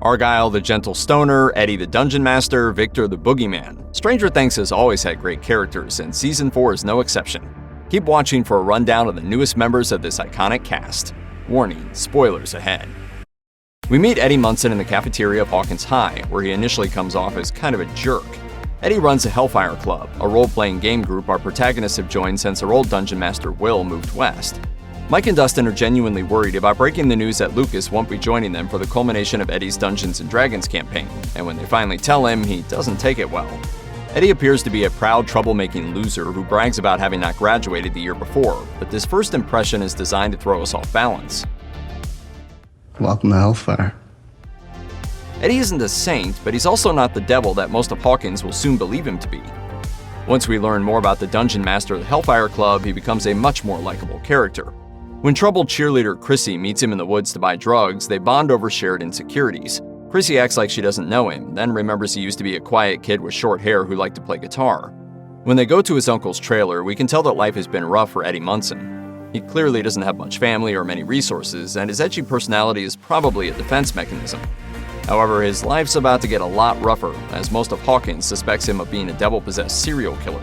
Argyle the gentle stoner, Eddie the dungeon master, Victor the boogeyman. Stranger Things has always had great characters, and Season 4 is no exception. Keep watching for a rundown of the newest members of this iconic cast. Warning, spoilers ahead. We meet Eddie Munson in the cafeteria of Hawkins High, where he initially comes off as kind of a jerk. Eddie runs the Hellfire Club, a role-playing game group our protagonists have joined since their old dungeon master Will moved west. Mike and Dustin are genuinely worried about breaking the news that Lucas won't be joining them for the culmination of Eddie's Dungeons & Dragons campaign, and when they finally tell him, he doesn't take it well. Eddie appears to be a proud, troublemaking loser who brags about having not graduated the year before, but this first impression is designed to throw us off balance. Welcome to Hellfire. Eddie isn't a saint, but he's also not the devil that most of Hawkins will soon believe him to be. Once we learn more about the Dungeon Master of the Hellfire Club, he becomes a much more likable character. When troubled cheerleader Chrissy meets him in the woods to buy drugs, they bond over shared insecurities. Chrissy acts like she doesn't know him, then remembers he used to be a quiet kid with short hair who liked to play guitar. When they go to his uncle's trailer, we can tell that life has been rough for Eddie Munson. He clearly doesn't have much family or many resources, and his edgy personality is probably a defense mechanism. However, his life's about to get a lot rougher, as most of Hawkins suspects him of being a devil-possessed serial killer.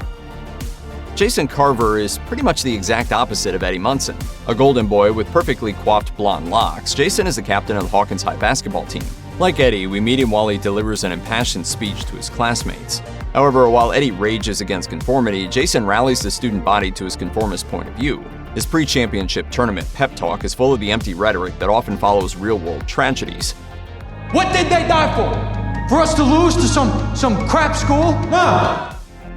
Jason Carver is pretty much the exact opposite of Eddie Munson. A golden boy with perfectly coiffed blonde locks, Jason is the captain of the Hawkins High basketball team. Like Eddie, we meet him while he delivers an impassioned speech to his classmates. However, while Eddie rages against conformity, Jason rallies the student body to his conformist point of view. His pre-championship tournament pep talk is full of the empty rhetoric that often follows real-world tragedies. What did they die for? For us to lose to some crap school? No!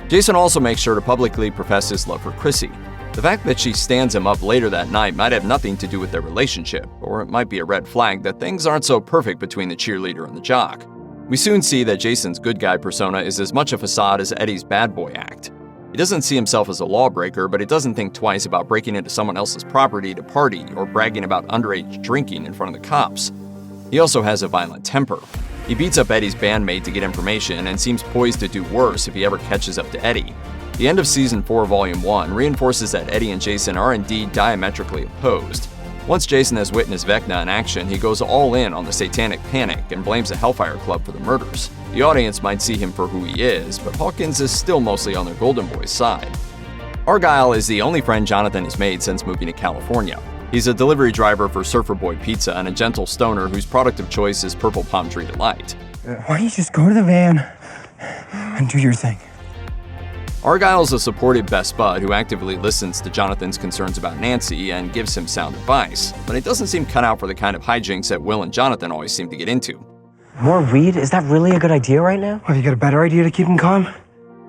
Jason also makes sure to publicly profess his love for Chrissy. The fact that she stands him up later that night might have nothing to do with their relationship, or it might be a red flag that things aren't so perfect between the cheerleader and the jock. We soon see that Jason's good guy persona is as much a facade as Eddie's bad boy act. He doesn't see himself as a lawbreaker, but he doesn't think twice about breaking into someone else's property to party or bragging about underage drinking in front of the cops. He also has a violent temper. He beats up Eddie's bandmate to get information and seems poised to do worse if he ever catches up to Eddie. The end of Season 4, Volume 1 reinforces that Eddie and Jason are indeed diametrically opposed. Once Jason has witnessed Vecna in action, he goes all in on the satanic panic and blames the Hellfire Club for the murders. The audience might see him for who he is, but Hawkins is still mostly on their Golden Boy's side. Argyle is the only friend Jonathan has made since moving to California. He's a delivery driver for Surfer Boy Pizza and a gentle stoner whose product of choice is Purple Palm Tree Delight. Why don't you just go to the van and do your thing? Argyle's a supportive best bud who actively listens to Jonathan's concerns about Nancy and gives him sound advice, but it doesn't seem cut out for the kind of hijinks that Will and Jonathan always seem to get into. More weed? Is that really a good idea right now? Have you got a better idea to keep him calm?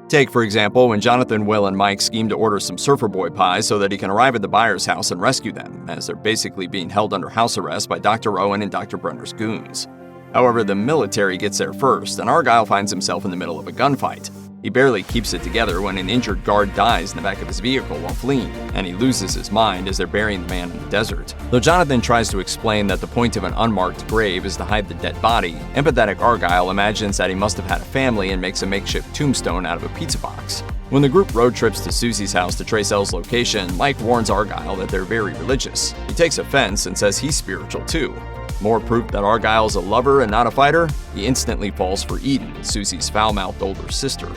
Take, for example, when Jonathan, Will, and Mike scheme to order some Surfer Boy pies so that he can arrive at the buyer's house and rescue them, as they're basically being held under house arrest by Dr. Owen and Dr. Brenner's goons. However, the military gets there first, and Argyle finds himself in the middle of a gunfight. He barely keeps it together when an injured guard dies in the back of his vehicle while fleeing, and he loses his mind as they're burying the man in the desert. Though Jonathan tries to explain that the point of an unmarked grave is to hide the dead body, empathetic Argyle imagines that he must have had a family and makes a makeshift tombstone out of a pizza box. When the group road trips to Susie's house to trace Elle's location, Mike warns Argyle that they're very religious. He takes offense and says he's spiritual too. More proof that Argyle's a lover and not a fighter, he instantly falls for Eden, Susie's foul-mouthed older sister.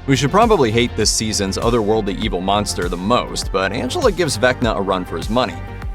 We should probably hate this season's otherworldly evil monster the most, but Angela gives Vecna a run for his money.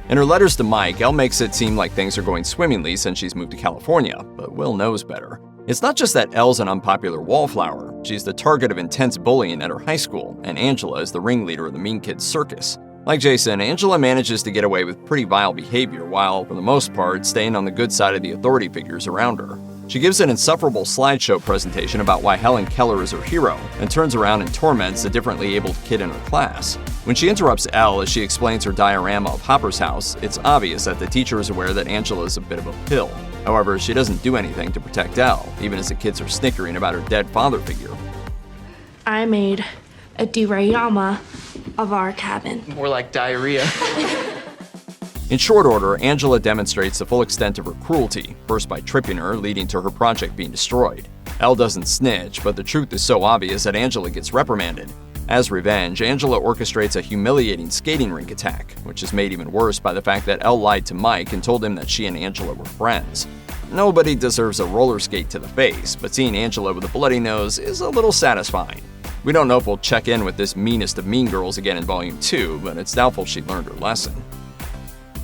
In her letters to Mike, Elle makes it seem like things are going swimmingly since she's moved to California, but Will knows better. It's not just that Elle's an unpopular wallflower, she's the target of intense bullying at her high school, and Angela is the ringleader of the Mean Kids circus. Like Jason, Angela manages to get away with pretty vile behavior while, for the most part, staying on the good side of the authority figures around her. She gives an insufferable slideshow presentation about why Helen Keller is her hero, and turns around and torments the differently abled kid in her class. When she interrupts Elle as she explains her diorama of Hopper's house, it's obvious that the teacher is aware that Angela is a bit of a pill. However, she doesn't do anything to protect Elle, even as the kids are snickering about her dead father figure. I made a diorama of our cabin. More like diarrhea. In short order, Angela demonstrates the full extent of her cruelty, first by tripping her, leading to her project being destroyed. Elle doesn't snitch, but the truth is so obvious that Angela gets reprimanded. As revenge, Angela orchestrates a humiliating skating rink attack, which is made even worse by the fact that Elle lied to Mike and told him that she and Angela were friends. Nobody deserves a roller skate to the face, but seeing Angela with a bloody nose is a little satisfying. We don't know if we'll check in with this meanest of mean girls again in Volume 2, but it's doubtful she learned her lesson.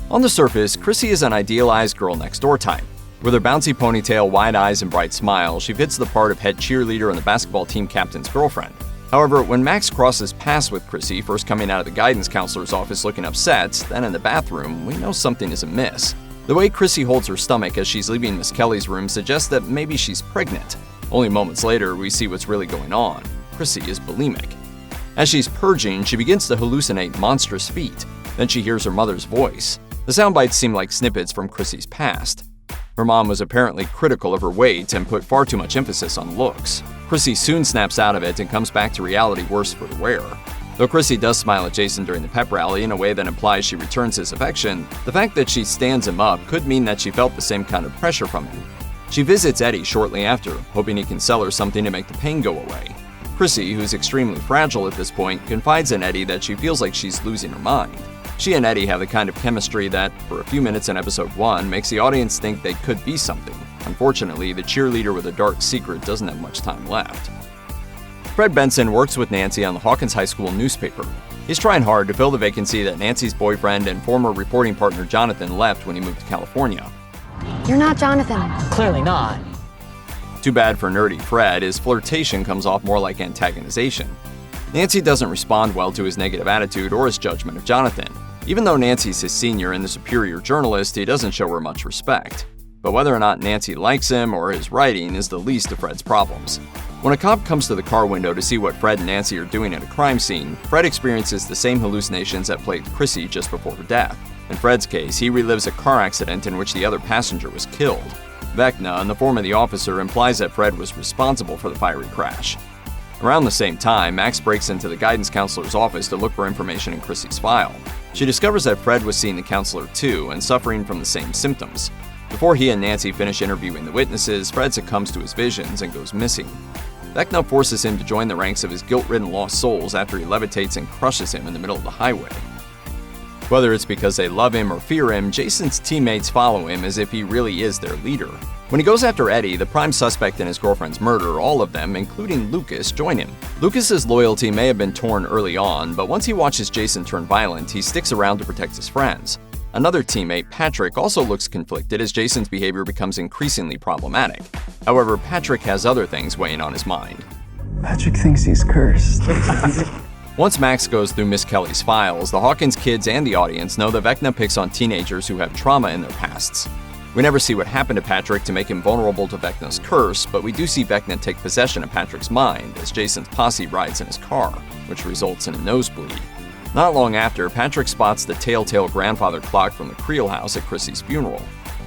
On the surface, Chrissy is an idealized girl next door type. With her bouncy ponytail, wide eyes, and bright smile, she fits the part of head cheerleader and the basketball team captain's girlfriend. However, when Max crosses paths with Chrissy, first coming out of the guidance counselor's office looking upset, then in the bathroom, we know something is amiss. The way Chrissy holds her stomach as she's leaving Miss Kelly's room suggests that maybe she's pregnant. Only moments later, we see what's really going on. Chrissy is bulimic. As she's purging, she begins to hallucinate monstrous feet. Then she hears her mother's voice. The sound bites seem like snippets from Chrissy's past. Her mom was apparently critical of her weight and put far too much emphasis on looks. Chrissy soon snaps out of it and comes back to reality worse for the wear. Though Chrissy does smile at Jason during the pep rally in a way that implies she returns his affection, the fact that she stands him up could mean that she felt the same kind of pressure from him. She visits Eddie shortly after, hoping he can sell her something to make the pain go away. Chrissy, who's extremely fragile at this point, confides in Eddie that she feels like she's losing her mind. She and Eddie have the kind of chemistry that, for a few minutes in episode 1, makes the audience think they could be something. Unfortunately, the cheerleader with a dark secret doesn't have much time left. Fred Benson works with Nancy on the Hawkins High School newspaper. He's trying hard to fill the vacancy that Nancy's boyfriend and former reporting partner Jonathan left when he moved to California. You're not Jonathan. Clearly not. Too bad for nerdy Fred, his flirtation comes off more like antagonization. Nancy doesn't respond well to his negative attitude or his judgment of Jonathan. Even though Nancy's his senior and the superior journalist, he doesn't show her much respect. But whether or not Nancy likes him or his writing is the least of Fred's problems. When a cop comes to the car window to see what Fred and Nancy are doing at a crime scene, Fred experiences the same hallucinations that plagued Chrissy just before her death. In Fred's case, he relives a car accident in which the other passenger was killed. Vecna, in the form of the officer, implies that Fred was responsible for the fiery crash. Around the same time, Max breaks into the guidance counselor's office to look for information in Chrissy's file. She discovers that Fred was seeing the counselor too and suffering from the same symptoms. Before he and Nancy finish interviewing the witnesses, Fred succumbs to his visions and goes missing. Vecna forces him to join the ranks of his guilt-ridden lost souls after he levitates and crushes him in the middle of the highway. Whether it's because they love him or fear him, Jason's teammates follow him as if he really is their leader. When he goes after Eddie, the prime suspect in his girlfriend's murder, all of them, including Lucas, join him. Lucas's loyalty may have been torn early on, but once he watches Jason turn violent, he sticks around to protect his friends. Another teammate, Patrick, also looks conflicted as Jason's behavior becomes increasingly problematic. However, Patrick has other things weighing on his mind. Patrick thinks he's cursed. Once Max goes through Miss Kelly's files, the Hawkins kids and the audience know that Vecna picks on teenagers who have trauma in their pasts. We never see what happened to Patrick to make him vulnerable to Vecna's curse, but we do see Vecna take possession of Patrick's mind as Jason's posse rides in his car, which results in a nosebleed. Not long after, Patrick spots the telltale grandfather clock from the Creel house at Chrissy's funeral.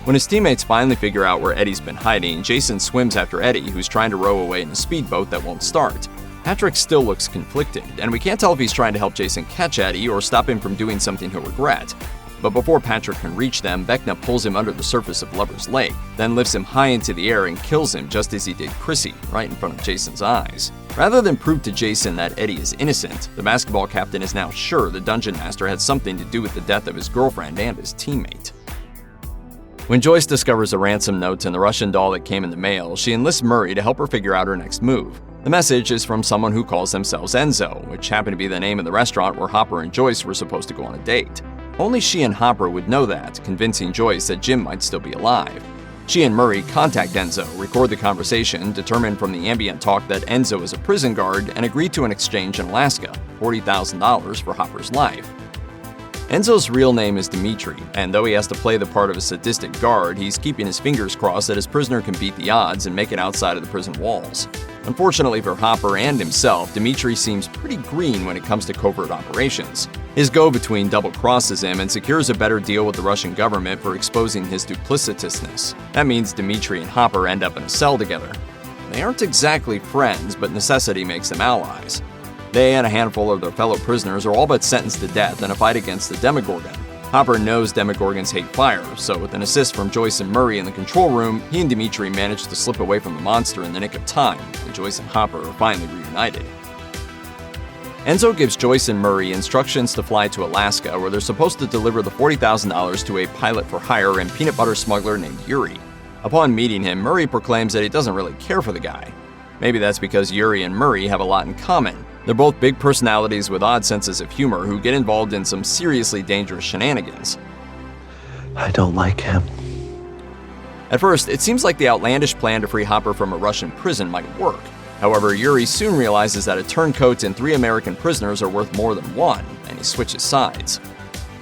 When his teammates finally figure out where Eddie's been hiding, Jason swims after Eddie, who's trying to row away in a speedboat that won't start. Patrick still looks conflicted, and we can't tell if he's trying to help Jason catch Eddie or stop him from doing something he'll regret. But before Patrick can reach them, Vecna pulls him under the surface of Lover's Lake, then lifts him high into the air and kills him just as he did Chrissy, right in front of Jason's eyes. Rather than prove to Jason that Eddie is innocent, the basketball captain is now sure the dungeon master had something to do with the death of his girlfriend and his teammate. When Joyce discovers a ransom note in the Russian doll that came in the mail, she enlists Murray to help her figure out her next move. The message is from someone who calls themselves Enzo, which happened to be the name of the restaurant where Hopper and Joyce were supposed to go on a date. Only she and Hopper would know that, convincing Joyce that Jim might still be alive. She and Murray contact Enzo, record the conversation, determine from the ambient talk that Enzo is a prison guard, and agree to an exchange in Alaska, $40,000 for Hopper's life. Enzo's real name is Dmitri, and though he has to play the part of a sadistic guard, he's keeping his fingers crossed that his prisoner can beat the odds and make it outside of the prison walls. Unfortunately for Hopper and himself, Dmitri seems pretty green when it comes to covert operations. His go-between double-crosses him and secures a better deal with the Russian government for exposing his duplicitousness. That means Dmitri and Hopper end up in a cell together. They aren't exactly friends, but necessity makes them allies. They and a handful of their fellow prisoners are all but sentenced to death in a fight against the Demogorgon. Hopper knows Demogorgons hate fire, so with an assist from Joyce and Murray in the control room, he and Dmitri manage to slip away from the monster in the nick of time, and Joyce and Hopper are finally reunited. Enzo gives Joyce and Murray instructions to fly to Alaska, where they're supposed to deliver the $40,000 to a pilot for hire and peanut butter smuggler named Yuri. Upon meeting him, Murray proclaims that he doesn't really care for the guy. Maybe that's because Yuri and Murray have a lot in common. They're both big personalities with odd senses of humor who get involved in some seriously dangerous shenanigans. I don't like him. At first, it seems like the outlandish plan to free Hopper from a Russian prison might work. However, Yuri soon realizes that a turncoat and 3 American prisoners are worth more than one, and he switches sides.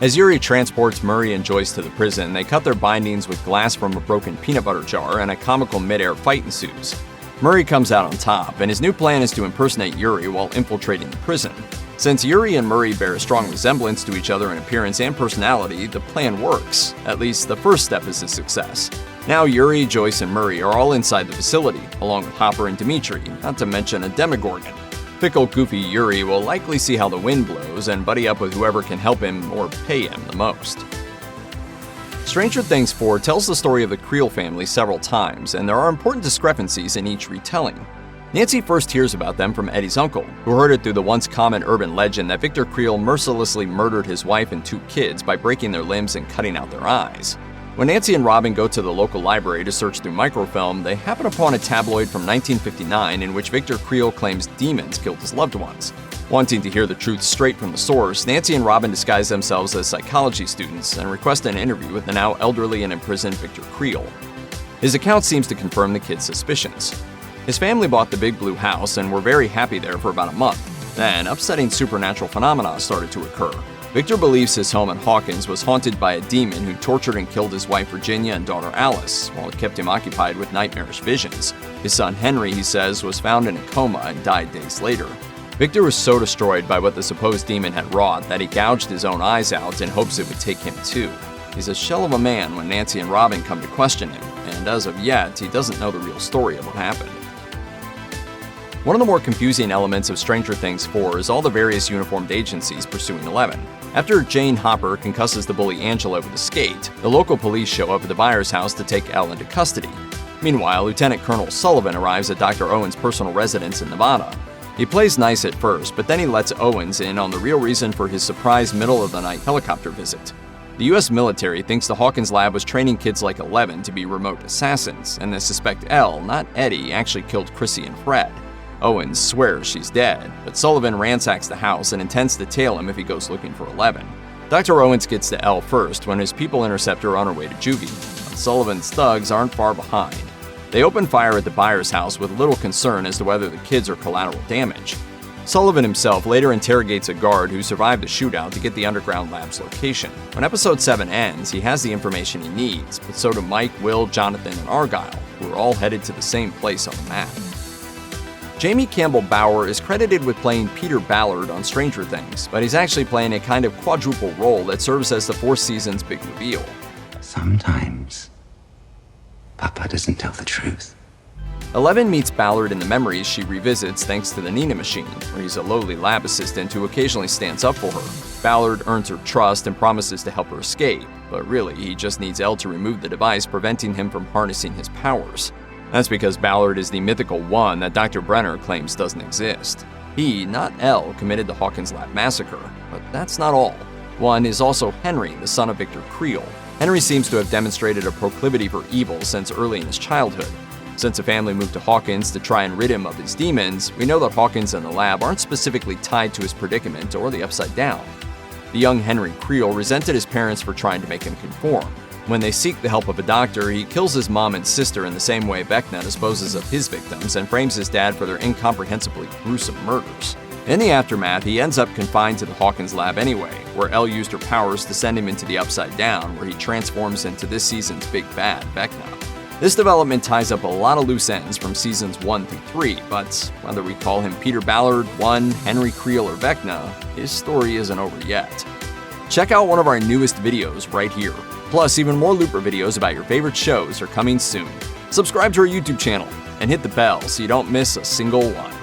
As Yuri transports Murray and Joyce to the prison, they cut their bindings with glass from a broken peanut butter jar, and a comical mid-air fight ensues. Murray comes out on top, and his new plan is to impersonate Yuri while infiltrating the prison. Since Yuri and Murray bear a strong resemblance to each other in appearance and personality, the plan works. At least the first step is a success. Now Yuri, Joyce, and Murray are all inside the facility, along with Hopper and Dmitri, not to mention a Demogorgon. Fickle, goofy Yuri will likely see how the wind blows and buddy up with whoever can help him or pay him the most. Stranger Things 4 tells the story of the Creel family several times, and there are important discrepancies in each retelling. Nancy first hears about them from Eddie's uncle, who heard it through the once common urban legend that Victor Creel mercilessly murdered his wife and 2 kids by breaking their limbs and cutting out their eyes. When Nancy and Robin go to the local library to search through microfilm, they happen upon a tabloid from 1959 in which Victor Creel claims demons killed his loved ones. Wanting to hear the truth straight from the source, Nancy and Robin disguise themselves as psychology students and request an interview with the now elderly and imprisoned Victor Creel. His account seems to confirm the kids' suspicions. His family bought the big blue house and were very happy there for about a month. Then, upsetting supernatural phenomena started to occur. Victor believes his home in Hawkins was haunted by a demon who tortured and killed his wife Virginia and daughter Alice, while it kept him occupied with nightmarish visions. His son Henry, he says, was found in a coma and died days later. Victor was so destroyed by what the supposed demon had wrought that he gouged his own eyes out in hopes it would take him too. He's a shell of a man when Nancy and Robin come to question him, and as of yet, he doesn't know the real story of what happened. One of the more confusing elements of Stranger Things 4 is all the various uniformed agencies pursuing Eleven. After Jane Hopper concusses the bully Angela with a skate, the local police show up at the Byers house to take Elle into custody. Meanwhile, Lieutenant Colonel Sullivan arrives at Dr. Owen's personal residence in Nevada. He plays nice at first, but then he lets Owens in on the real reason for his surprise middle-of-the-night helicopter visit. The US military thinks the Hawkins lab was training kids like Eleven to be remote assassins, and they suspect Elle, not Eddie, actually killed Chrissy and Fred. Owens swears she's dead, but Sullivan ransacks the house and intends to tail him if he goes looking for Eleven. Dr. Owens gets to Elle first when his people intercept her on her way to juvie, but Sullivan's thugs aren't far behind. They open fire at the Byers house with little concern as to whether the kids are collateral damage. Sullivan himself later interrogates a guard who survived the shootout to get the underground lab's location. When episode 7 ends, he has the information he needs, but so do Mike, Will, Jonathan, and Argyle, who are all headed to the same place on the map. Jamie Campbell Bower is credited with playing Peter Ballard on Stranger Things, but he's actually playing a kind of quadruple role that serves as the 4th season's big reveal. Sometimes, Papa doesn't tell the truth. Eleven meets Ballard in the memories she revisits thanks to the Nina machine, where he's a lowly lab assistant who occasionally stands up for her. Ballard earns her trust and promises to help her escape, but really, he just needs Elle to remove the device preventing him from harnessing his powers. That's because Ballard is the mythical one that Dr. Brenner claims doesn't exist. He, not Elle, committed the Hawkins Lab massacre, but that's not all. One is also Henry, the son of Victor Creel. Henry seems to have demonstrated a proclivity for evil since early in his childhood. Since the family moved to Hawkins to try and rid him of his demons, we know that Hawkins and the lab aren't specifically tied to his predicament or the Upside Down. The young Henry Creel resented his parents for trying to make him conform. When they seek the help of a doctor, he kills his mom and sister in the same way Vecna disposes of his victims and frames his dad for their incomprehensibly gruesome murders. In the aftermath, he ends up confined to the Hawkins lab anyway, where Elle used her powers to send him into the Upside Down, where he transforms into this season's big bad, Vecna. This development ties up a lot of loose ends from seasons 1 through 3, but whether we call him Peter Ballard, One, Henry Creel, or Vecna, his story isn't over yet. Check out one of our newest videos right here. Plus, even more Looper videos about your favorite shows are coming soon. Subscribe to our YouTube channel and hit the bell so you don't miss a single one.